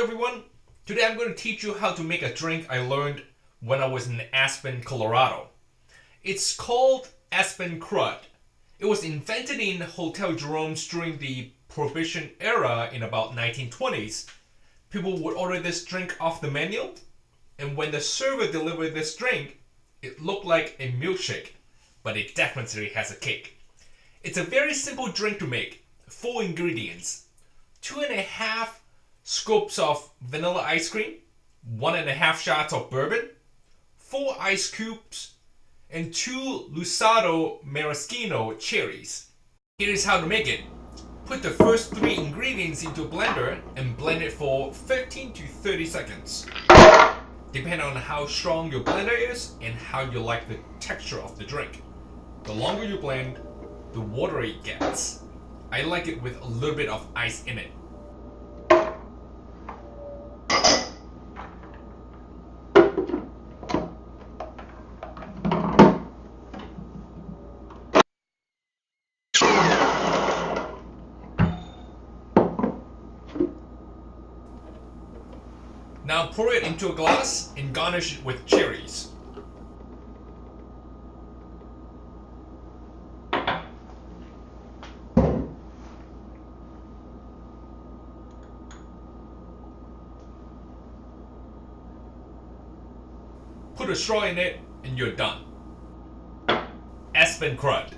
everyone, today I'm going to teach you how to make a drink I learned when I was in Aspen, Colorado. It's called Aspen Crud. It was invented in Hotel Jerome during the Prohibition era in about 1920s. People would order this drink off the menu, and when the server delivered this drink, it looked like a milkshake, but it definitely has a kick. It's a very simple drink to make. 4 ingredients: 2.5 scoops of vanilla ice cream, 1.5 shots of bourbon, 4 ice cubes, and 2 Luxardo Maraschino cherries. Here's how to make it. Put the first 3 ingredients into a blender and blend it for 15 to 30 seconds. Depending on how strong your blender is and how you like the texture of the drink. The longer you blend, the watery it gets. I like it with a little bit of ice in it. Now pour it into a glass and garnish it with cherries. Put a straw in it and you're done. Aspen Crud.